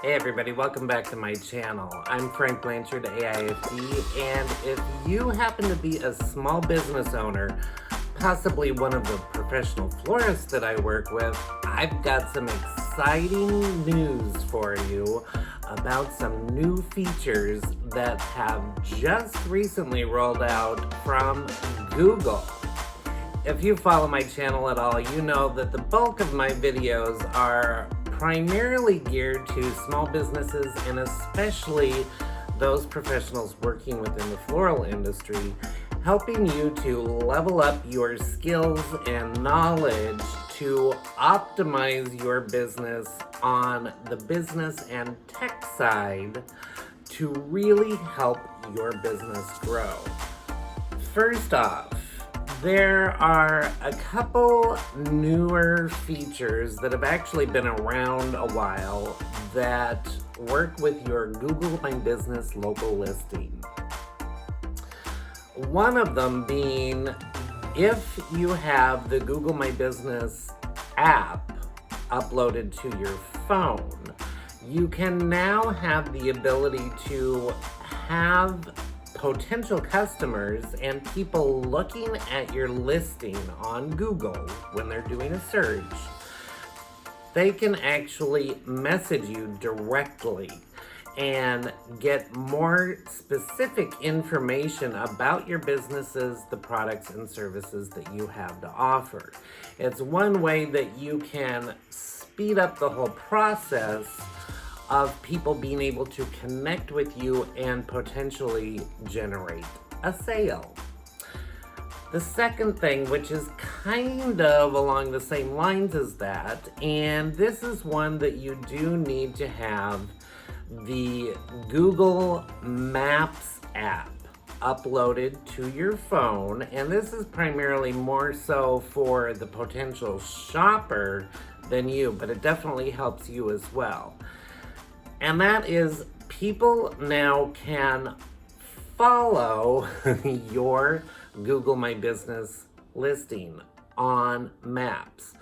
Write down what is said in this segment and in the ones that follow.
Hey everybody, welcome back to my channel. I'm Frank Blanchard, AIFD, and if you happen to be a small business owner, possibly one of the professional florists that I work with, I've got some exciting news for you about some new features that have just recently rolled out from Google. If you follow my channel at all, you know that the bulk of my videos are primarily geared to small businesses and especially those professionals working within the floral industry, helping you to level up your skills and knowledge to optimize your business on the business and tech side to really help your business grow. First off, there are a couple newer features that have actually been around a while that work with your Google My Business local listing. One of them being, if you have the Google My Business app uploaded to your phone, you can now have the ability to have potential customers and people looking at your listing on Google when they're doing a search, they can actually message you directly and get more specific information about your businesses, the products and services that you have to offer. It's one way that you can speed up the whole process of people being able to connect with you and potentially generate a sale. The second thing, which is kind of along the same lines as that, and this is one that you do need to have the Google Maps app uploaded to your phone, and this is primarily more so for the potential shopper than you, but it definitely helps you as well. And that is, people now can follow your Google My Business listing on Maps.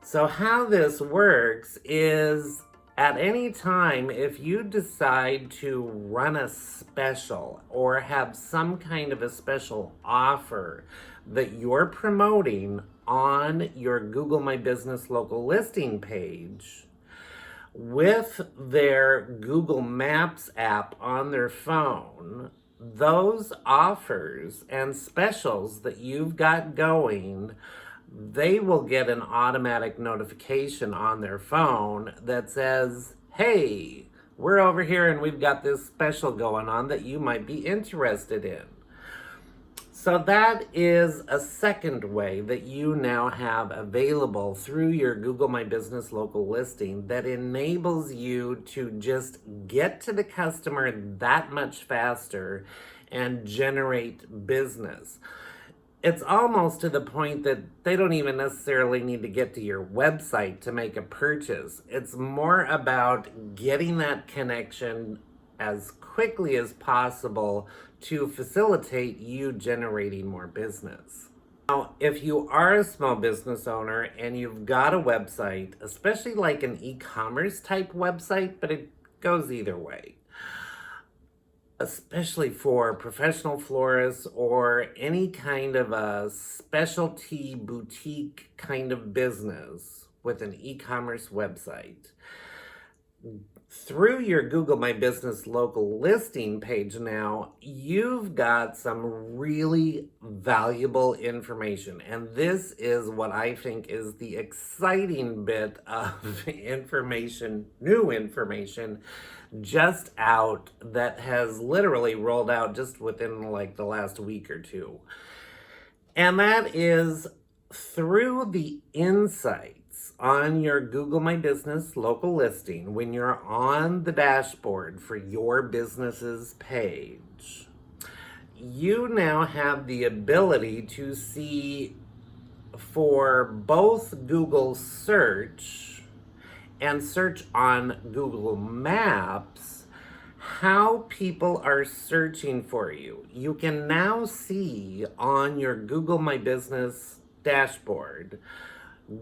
So how this works is, at any time, if you decide to run a special or have some kind of a special offer that you're promoting on your Google My Business local listing page, with their Google Maps app on their phone, those offers and specials that you've got going, they will get an automatic notification on their phone that says, hey, we're over here and we've got this special going on that you might be interested in. So that is a second way that you now have available through your Google My Business local listing that enables you to just get to the customer that much faster and generate business. It's almost to the point that they don't even necessarily need to get to your website to make a purchase. It's more about getting that connection as quickly as possible to facilitate you generating more business. Now, if you are a small business owner and you've got a website, especially like an e-commerce type website, but it goes either way, especially for professional florists or any kind of a specialty boutique kind of business with an e-commerce website, through your Google My Business local listing page now, you've got some really valuable information. And this is what I think is the exciting bit of information, new information, just out that has literally rolled out just within like the last week or two. And that is through the insights on your Google My Business local listing, when you're on the dashboard for your business's page, you now have the ability to see for both Google search and search on Google Maps how people are searching for you. You can now see on your Google My Business dashboard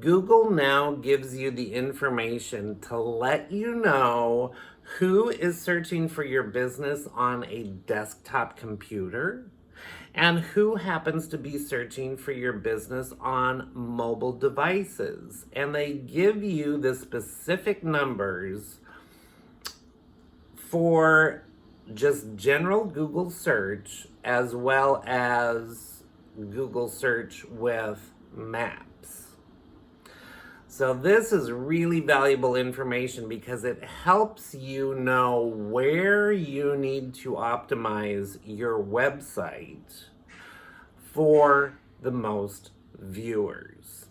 Google now gives you the information to let you know who is searching for your business on a desktop computer and who happens to be searching for your business on mobile devices. And they give you the specific numbers for just general Google search as well as Google search with maps. So this is really valuable information because it helps you know where you need to optimize your website for the most viewers.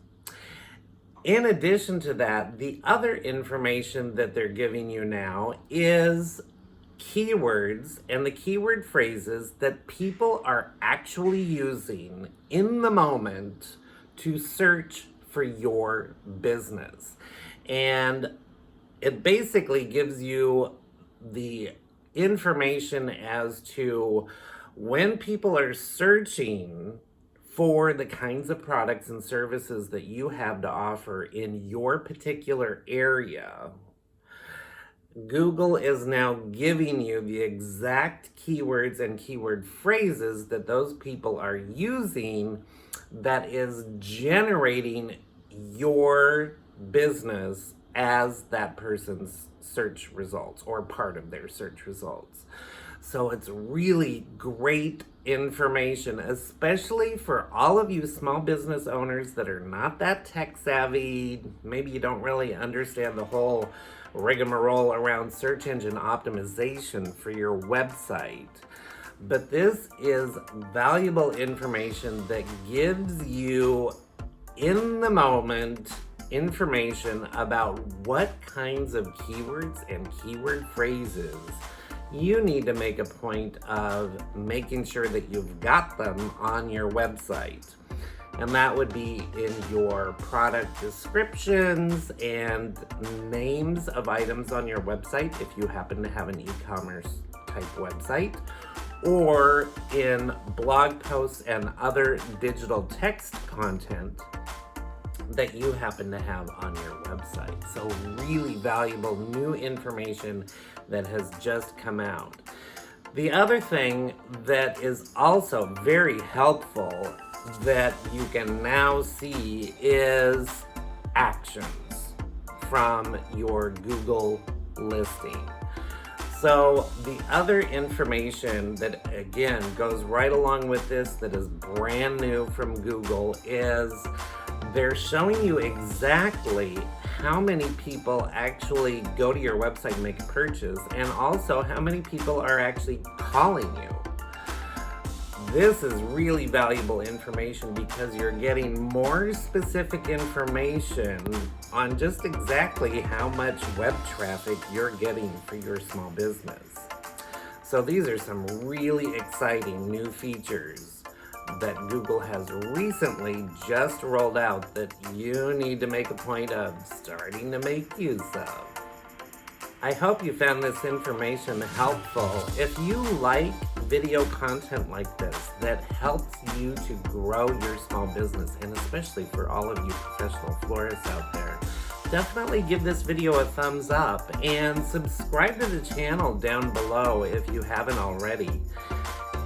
In addition to that, the other information that they're giving you now is keywords and the keyword phrases that people are actually using in the moment to search for your business. And it basically gives you the information as to when people are searching for the kinds of products and services that you have to offer in your particular area. Google is now giving you the exact keywords and keyword phrases that those people are using that is generating your business as that person's search results or part of their search results. So it's really great information, especially for all of you small business owners that are not that tech savvy. Maybe you don't really understand the whole rigmarole around search engine optimization for your website. But this is valuable information that gives you in the moment information about what kinds of keywords and keyword phrases you need to make a point of making sure that you've got them on your website. And that would be in your product descriptions and names of items on your website if you happen to have an e-commerce type website, or in blog posts and other digital text content that you happen to have on your website. So really valuable new information that has just come out. The other thing that is also very helpful that you can now see is actions from your Google listing. So the other information that again goes right along with this that is brand new from Google is they're showing you exactly how many people actually go to your website and make a purchase, and also how many people are actually calling you. This is really valuable information because you're getting more specific information on just exactly how much web traffic you're getting for your small business. So these are some really exciting new features that Google has recently just rolled out that you need to make a point of starting to make use of. I hope you found this information helpful. If you like video content like this that helps you to grow your small business, and especially for all of you professional florists out there, definitely give this video a thumbs up and subscribe to the channel down below if you haven't already.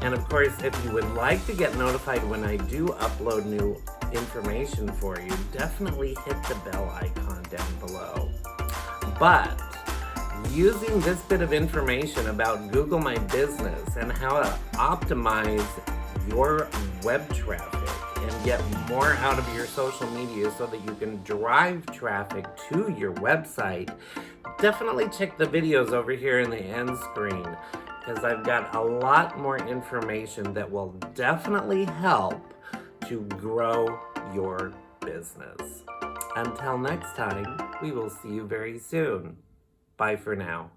And of course, if you would like to get notified when I do upload new information for you, definitely hit the bell icon down below. But using this bit of information about Google My Business and how to optimize your web traffic and get more out of your social media so that you can drive traffic to your website, definitely check the videos over here in the end screen, because I've got a lot more information that will definitely help to grow your business. Until next time, we will see you very soon. Bye for now.